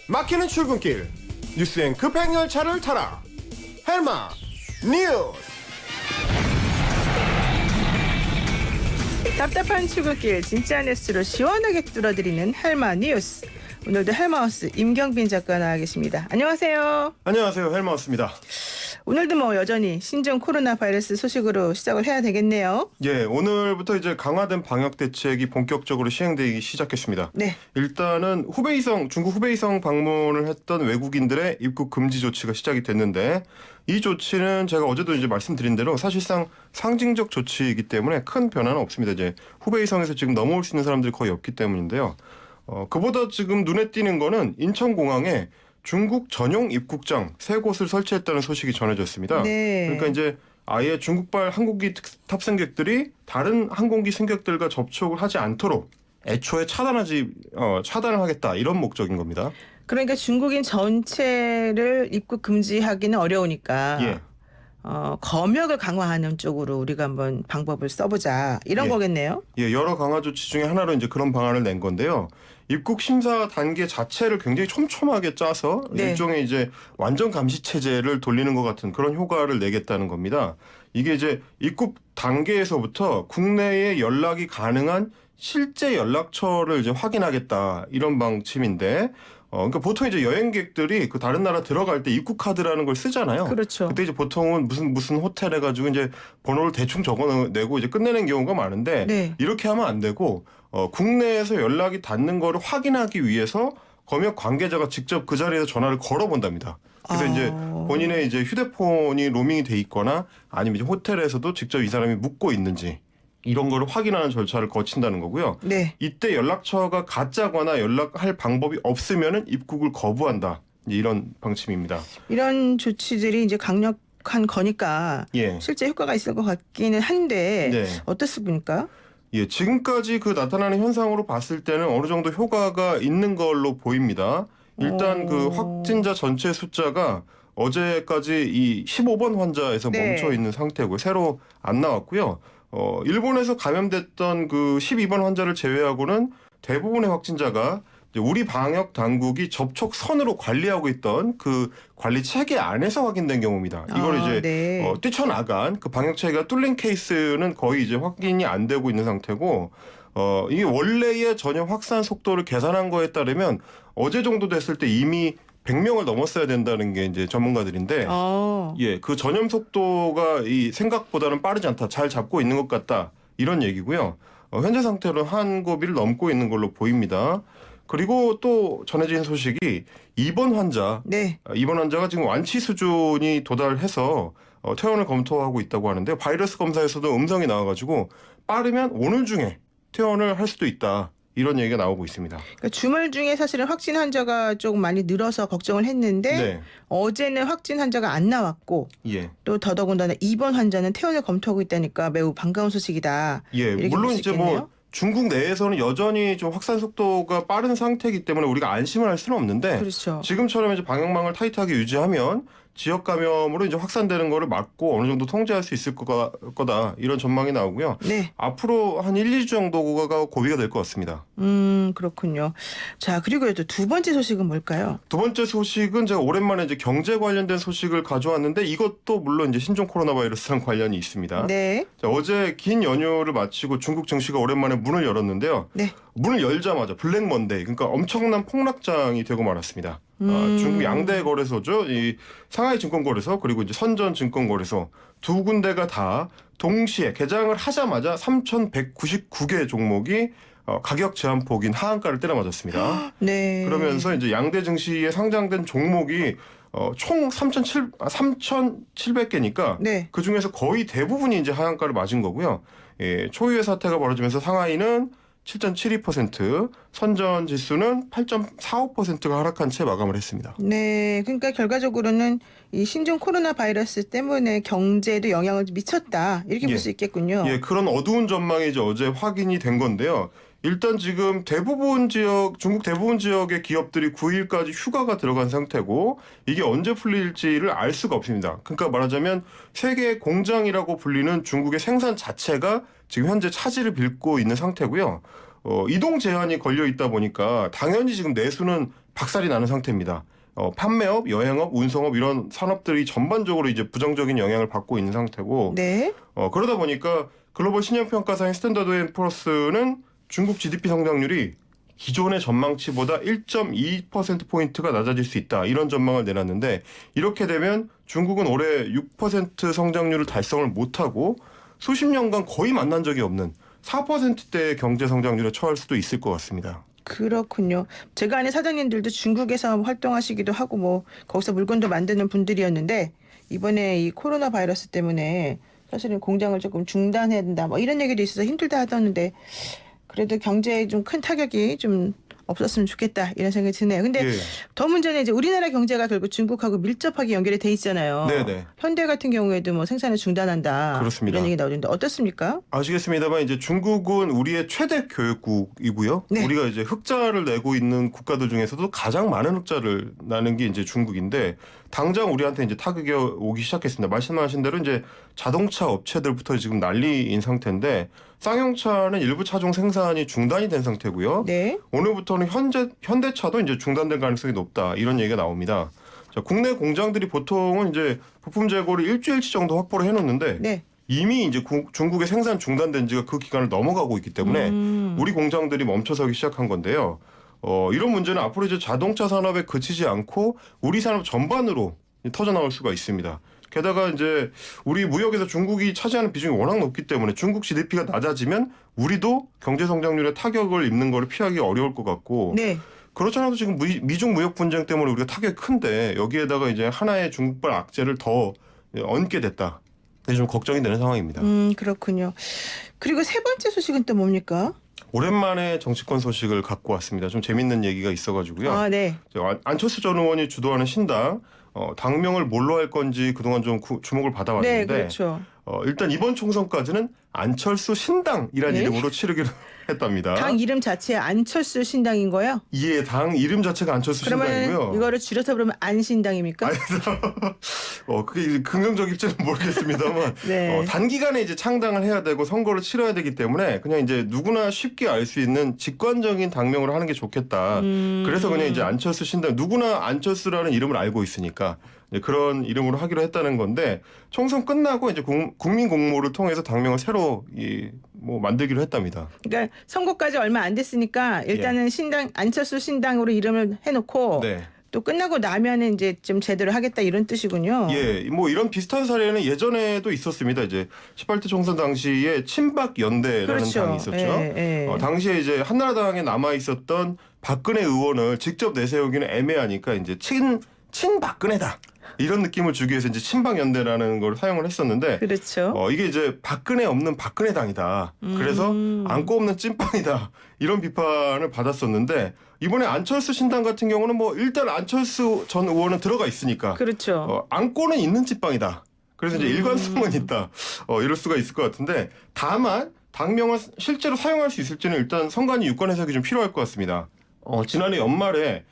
막히는 출근길 뉴스엔 급행 열차를 타라. 헬마 뉴스. 답답한 출근길 진짜 뉴스로 시원하게 뚫어드리는 헬마 뉴스. 오늘도 헬마우스 임경빈 작가 나와 계십니다. 안녕하세요. 안녕하세요, 헬마우스입니다. 오늘도 여전히 신종 코로나 바이러스 소식으로 시작을 해야 되겠네요. 예, 오늘부터 이제 강화된 방역 대책이 본격적으로 시행되기 시작했습니다. 네. 일단은 중국 후베이성 방문을 했던 외국인들의 입국 금지 조치가 시작이 됐는데, 이 조치는 제가 어제도 이제 말씀드린 대로 사실상 상징적 조치이기 때문에 큰 변화는 없습니다. 이제 후베이성에서 지금 넘어올 수 있는 사람들이 거의 없기 때문인데요. 그보다 지금 눈에 띄는 거는 인천공항에 중국 전용 입국장 3곳을 설치했다는 소식이 전해졌습니다. 네. 그러니까 이제 아예 중국발 항공기 탑승객들이 다른 항공기 승객들과 접촉을 하지 않도록 애초에 차단을 하겠다, 이런 목적인 겁니다. 그러니까 중국인 전체를 입국 금지하기는 어려우니까 예. 검역을 강화하는 쪽으로 우리가 한번 방법을 써보자, 이런 거겠네요. 예, 여러 강화 조치 중에 하나로 이제 그런 방안을 낸 건데요. 입국 심사 단계 자체를 굉장히 촘촘하게 짜서 일종의 이제 완전 감시 체제를 돌리는 것 같은 그런 효과를 내겠다는 겁니다. 이게 이제 입국 단계에서부터 국내에 연락이 가능한 실제 연락처를 이제 확인하겠다, 이런 방침인데, 그러니까 보통 이제 여행객들이 그 다른 나라 들어갈 때 입국 카드라는 걸 쓰잖아요. 그렇죠. 그때 이제 보통은 무슨 호텔 해가지고 이제 번호를 대충 적어내고 이제 끝내는 경우가 많은데, 이렇게 하면 안 되고, 국내에서 연락이 닿는 거를 확인하기 위해서 검역 관계자가 직접 그 자리에서 전화를 걸어본답니다. 그래서 이제 본인의 이제 휴대폰이 로밍이 돼 있거나 아니면 이제 호텔에서도 직접 이 사람이 묵고 있는지, 이런 거를 확인하는 절차를 거친다는 거고요. 네. 이때 연락처가 가짜거나 연락할 방법이 없으면은 입국을 거부한다, 이런 방침입니다. 이런 조치들이 이제 강력한 거니까 실제 효과가 있을 것 같기는 한데 어떻습니까? 예, 지금까지 그 나타나는 현상으로 봤을 때는 어느 정도 효과가 있는 걸로 보입니다. 일단 그 확진자 전체 숫자가 어제까지 이 15번 환자에서 멈춰 있는 상태고요. 새로 안 나왔고요. 일본에서 감염됐던 그 12번 환자를 제외하고는 대부분의 확진자가 이제 우리 방역 당국이 접촉선으로 관리하고 있던 그 관리 체계 안에서 확인된 경우입니다. 이걸 이제 뛰쳐나간 그 방역 체계가 뚫린 케이스는 거의 이제 확인이 안 되고 있는 상태고, 이게 원래의 전염 확산 속도를 계산한 거에 따르면 어제 정도 됐을 때 이미 100명을 넘었어야 된다는 게 이제 전문가들인데, 예, 그 전염 속도가 이 생각보다는 빠르지 않다, 잘 잡고 있는 것 같다, 이런 얘기고요. 현재 상태로 한 고비를 넘고 있는 걸로 보입니다. 그리고 또 전해진 소식이 입원 환자가 지금 완치 수준이 도달해서 퇴원을 검토하고 있다고 하는데, 바이러스 검사에서도 음성이 나와가지고 빠르면 오늘 중에 퇴원을 할 수도 있다, 이런 얘기가 나오고 있습니다. 그러니까 주말 중에 사실은 확진 환자가 조금 많이 늘어서 걱정을 했는데 어제는 확진 환자가 안 나왔고 또 더더군다나 입원 환자는 퇴원을 검토하고 있다니까 매우 반가운 소식이다. 예, 물론 이제 중국 내에서는 여전히 좀 확산 속도가 빠른 상태이기 때문에 우리가 안심을 할 수는 없는데, 지금처럼 이제 방역망을 타이트하게 유지하면 지역 감염으로 이제 확산되는 거를 막고 어느 정도 통제할 수 있을 거다, 이런 전망이 나오고요. 앞으로 한 1, 2주 정도가 고비가 될 것 같습니다. 그렇군요. 자, 그리고 또 두 번째 소식은 뭘까요? 두 번째 소식은 제가 오랜만에 이제 경제 관련된 소식을 가져왔는데, 이것도 물론 이제 신종 코로나 바이러스랑 관련이 있습니다. 자, 어제 긴 연휴를 마치고 중국 증시가 오랜만에 문을 열었는데요. 문을 열자마자 블랙 먼데이, 그러니까 엄청난 폭락장이 되고 말았습니다. 중국 양대 거래소죠. 이 상하이 증권거래소 그리고 이제 선전 증권거래소 두 군데가 다 동시에 개장을 하자마자 3,199개 종목이 가격 제한폭인 하한가를 때려 맞았습니다. 그러면서 이제 양대 증시에 상장된 종목이 총 3,700개니까 그 중에서 거의 대부분이 이제 하한가를 맞은 거고요. 예, 초유의 사태가 벌어지면서 상하이는 7.72%, 선전 지수는 8.45%가 하락한 채 마감을 했습니다. 네, 그러니까 결과적으로는 이 신종 코로나 바이러스 때문에 경제에도 영향을 미쳤다, 이렇게 볼 수 있겠군요. 예, 그런 어두운 전망이 이제 어제 확인이 된 건데요. 일단 지금 중국 대부분 지역의 기업들이 9일까지 휴가가 들어간 상태고, 이게 언제 풀릴지를 알 수가 없습니다. 그러니까 말하자면 세계 공장이라고 불리는 중국의 생산 자체가 지금 현재 차질을 빚고 있는 상태고요. 이동 제한이 걸려 있다 보니까 당연히 지금 내수는 박살이 나는 상태입니다. 판매업, 여행업, 운송업 이런 산업들이 전반적으로 이제 부정적인 영향을 받고 있는 상태고 네. 그러다 보니까 글로벌 신용평가사인 스탠더드&푸어스는 중국 GDP 성장률이 기존의 전망치보다 1.2%포인트가 낮아질 수 있다. 이런 전망을 내놨는데 이렇게 되면 중국은 올해 6% 성장률을 달성을 못하고 수십 년간 거의 만난 적이 없는 4%대의 경제 성장률에 처할 수도 있을 것 같습니다. 그렇군요. 제가 아는 사장님들도 중국에서 활동하시기도 하고 뭐 거기서 물건도 만드는 분들이었는데 이번에 이 코로나 바이러스 때문에 사실은 공장을 조금 중단해야 된다 뭐 이런 얘기도 있어서 힘들다 하던데 그래도 경제에 좀 큰 타격이 좀 없었으면 좋겠다 이런 생각이 드네요. 근데 예. 더 문제는 이제 우리나라 경제가 결국 중국하고 밀접하게 연결이 돼 있잖아요. 네네. 현대 같은 경우에도 뭐 생산을 중단한다. 그렇습니다. 이런 얘기 나오는데 어떻습니까? 아시겠습니다만 이제 중국은 우리의 최대 교육국이고요. 네. 우리가 이제 흑자를 내고 있는 국가들 중에서도 가장 많은 흑자를 나는 게 이제 중국인데 당장 우리한테 이제 타격이 오기 시작했습니다. 말씀하신 대로 이제 자동차 업체들부터 지금 난리인 상태인데 쌍용차는 일부 차종 생산이 중단이 된 상태고요. 네. 오늘부터는 현대차도 이제 중단될 가능성이 높다 이런 얘기가 나옵니다. 자, 국내 공장들이 보통은 이제 부품 재고를 일주일치 정도 확보를 해놓는데 네. 이미 이제 중국의 생산 중단된 지가 그 기간을 넘어가고 있기 때문에 우리 공장들이 멈춰서기 시작한 건데요. 이런 문제는 앞으로 이제 자동차 산업에 그치지 않고 우리 산업 전반으로 터져 나올 수가 있습니다. 게다가 이제 우리 무역에서 중국이 차지하는 비중이 워낙 높기 때문에 중국 GDP가 낮아지면 우리도 경제 성장률에 타격을 입는 걸 피하기 어려울 것 같고 네. 그렇지 않아도 지금 미중 무역 분쟁 때문에 우리가 타격이 큰데 여기에다가 이제 하나의 중국발 악재를 더 얹게 됐다. 좀 걱정이 되는 상황입니다. 그렇군요. 그리고 세 번째 소식은 또 뭡니까? 오랜만에 정치권 소식을 갖고 왔습니다. 좀 재밌는 얘기가 있어가지고요. 아, 네. 안철수 전 의원이 주도하는 신당 당명을 뭘로 할 건지 그동안 좀 주목을 받아왔는데 네, 그렇죠. 일단 이번 총선까지는 안철수 신당이라는 네? 이름으로 치르기로 했답니다. 당 이름 자체가 안철수 신당인 거예요? 예, 당 이름 자체가 안철수 그러면 신당이고요. 이거를 줄여서 부르면 안신당입니까? 그게 이제 긍정적일지는 모르겠습니다만 네. 단기간에 이제 창당을 해야 되고 선거를 치러야 되기 때문에 그냥 이제 누구나 쉽게 알 수 있는 직관적인 당명으로 하는 게 좋겠다. 그래서 그냥 이제 안철수 신당 누구나 안철수라는 이름을 알고 있으니까 이제 그런 이름으로 하기로 했다는 건데 총선 끝나고 이제 국민 공모를 통해서 당명을 새로 만들기로 했답니다. 그러니까 선거까지 얼마 안 됐으니까 일단은 신당 안철수 신당으로 이름을 해놓고 네. 또 끝나고 나면은 이제 좀 제대로 하겠다 이런 뜻이군요. 예, 뭐 이런 비슷한 사례는 예전에도 있었습니다. 이제 18대 총선 당시에 친박연대라는 그렇죠. 당이 있었죠. 예, 예. 당시에 이제 한나라당에 남아 있었던 박근혜 의원을 직접 내세우기는 애매하니까 이제 친박근혜다. 이런 느낌을 주기 위해서 이제 친박연대라는 걸 사용을 했었는데 그렇죠. 이게 이제 박근혜 없는 박근혜당이다. 그래서 안고 없는 찐빵이다. 이런 비판을 받았었는데 이번에 안철수 신당 같은 경우는 뭐 일단 안철수 전 의원은 들어가 있으니까 그렇죠. 안고는 있는 찐빵이다. 그래서 이제 일관성은 있다. 이럴 수가 있을 것 같은데 다만 당명을 실제로 사용할 수 있을지는 일단 선관위 유권 해석이 좀 필요할 것 같습니다. 지난해 연말에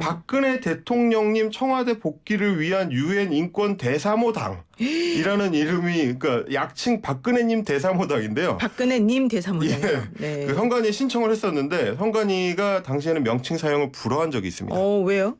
박근혜 대통령님 청와대 복귀를 위한 유엔 인권 대사모당이라는 이름이 그러니까 약칭 박근혜님 대사모당인데요. 박근혜님 대사모당이요. 예. 네. 그 선관위에 신청을 했었는데 선관위가 당시에는 명칭 사용을 불허한 적이 있습니다. 왜요?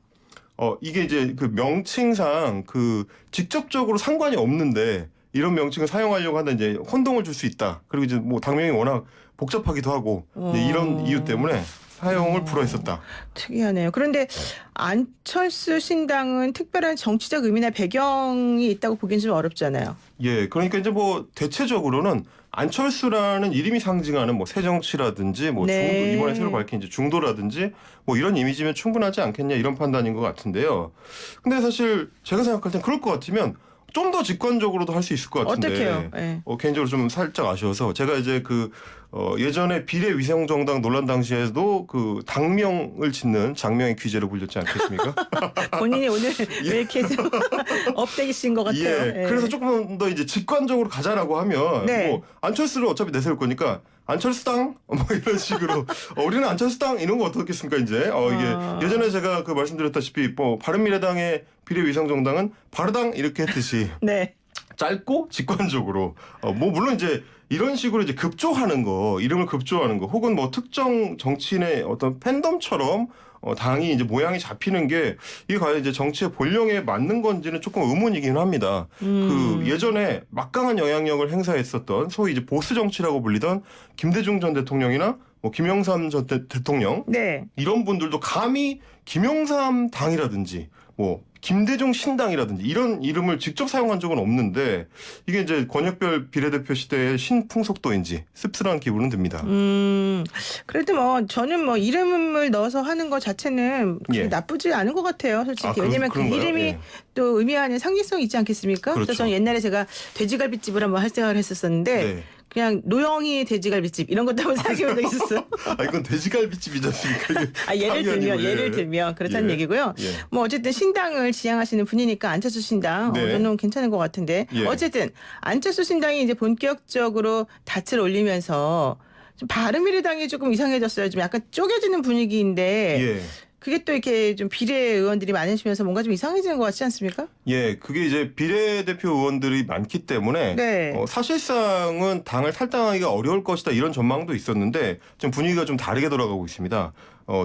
이게 이제 그 명칭상 그 직접적으로 상관이 없는데 이런 명칭을 사용하려고 하다 이제 혼동을 줄 수 있다. 그리고 이제 뭐 당명이 워낙 복잡하기도 하고 이런 이유 때문에 사용을 불허했었다. 특이하네요. 그런데 안철수 신당은 특별한 정치적 의미나 배경이 있다고 보기는 좀 어렵잖아요. 예, 그러니까 이제 뭐 대체적으로는 안철수라는 이름이 상징하는 뭐 새정치라든지 뭐 네. 중도, 이번에 새로 밝힌 이제 중도라든지 뭐 이런 이미지면 충분하지 않겠냐 이런 판단인 것 같은데요. 근데 사실 제가 생각할 땐 그럴 것 같으면 좀 더 직관적으로도 할 수 있을 것 같은데. 어떻게요? 네. 개인적으로 좀 살짝 아쉬워서 제가 이제 예전에 비례위성정당 논란 당시에도 그 당명을 짓는 장명의 귀재로 불렸지 않겠습니까? 본인이 오늘 왜 이렇게 좀 업되신 것 같아요. 예. 그래서 조금 더 이제 직관적으로 가자라고 하면 네. 뭐 안철수를 어차피 내세울 거니까 안철수당 뭐 이런 식으로 우리는 안철수당 이런 거 어떻겠습니까 이제 이게 예전에 제가 그 말씀드렸다시피 뭐 바른미래당의 비례위성정당은 바르당 이렇게 했듯이 네. 짧고 직관적으로 뭐 물론 이제 이런 식으로 이제 급조하는 거, 이름을 급조하는 거, 혹은 뭐 특정 정치인의 어떤 팬덤처럼 당이 이제 모양이 잡히는 게 이게 과연 이제 정치의 본령에 맞는 건지는 조금 의문이긴 합니다. 그 예전에 막강한 영향력을 행사했었던 소위 이제 보수 정치라고 불리던 김대중 전 대통령이나 뭐 김영삼 전 대통령 네. 이런 분들도 감히 김영삼 당이라든지 뭐 김대중 신당이라든지 이런 이름을 직접 사용한 적은 없는데 이게 이제 권역별 비례대표 시대의 신풍속도인지 씁쓸한 기분은 듭니다. 그래도 뭐 저는 뭐 이름을 넣어서 하는 것 자체는 예. 나쁘지 않은 것 같아요, 솔직히. 아, 왜냐면 그 그런가요? 이름이 예. 또 의미하는 상징성이 있지 않겠습니까? 그렇죠. 그래서 저는 옛날에 제가 돼지갈비집을 한번 할 생각을 했었었는데 네. 그냥 노영희 돼지갈비집 이런 것도 한번 생각해본 적이 있었어요. 아 이건 돼지갈비집이지 않습니까? 이게 아, 예를 들면 그렇다는 예. 얘기고요. 예. 뭐 어쨌든 신당을 지향하시는 분이니까 안철수 신당 네. 저는 괜찮은 것 같은데 예. 어쨌든 안철수 신당이 이제 본격적으로 닻을 올리면서 좀 바른미래당이 조금 이상해졌어요. 좀 약간 쪼개지는 분위기인데 예. 그게 또 이렇게 좀 비례 의원들이 많으시면서 뭔가 좀 이상해지는 것 같지 않습니까? 예, 그게 이제 비례대표 의원들이 많기 때문에 네. 사실상은 당을 탈당하기가 어려울 것이다 이런 전망도 있었는데 지금 분위기가 좀 다르게 돌아가고 있습니다.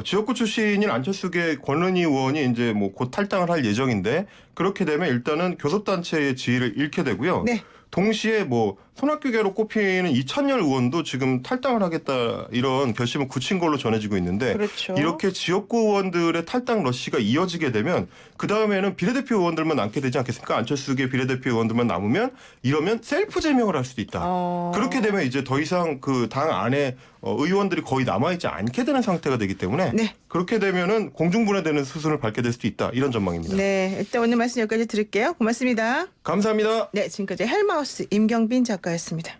지역구 출신인 안철수계 권은희 의원이 이제 뭐 곧 탈당을 할 예정인데 그렇게 되면 일단은 교섭단체의 지위를 잃게 되고요. 네. 동시에 뭐 손학규계로 꼽히는 이찬열 의원도 지금 탈당을 하겠다 이런 결심을 굳힌 걸로 전해지고 있는데 그렇죠. 이렇게 지역구 의원들의 탈당 러시가 이어지게 되면 그 다음에는 비례대표 의원들만 남게 되지 않겠습니까? 안철수계 비례대표 의원들만 남으면 이러면 셀프 제명을 할 수도 있다. 그렇게 되면 이제 더 이상 그 당 안에 의원들이 거의 남아있지 않게 되는 상태가 되기 때문에 네. 그렇게 되면은 공중분해되는 수순을 밟게 될 수도 있다 이런 전망입니다. 네, 일단 오늘 말씀 여기까지 드릴게요. 고맙습니다. 감사합니다. 네, 지금까지 헬마우스 임경빈 작가였습니다.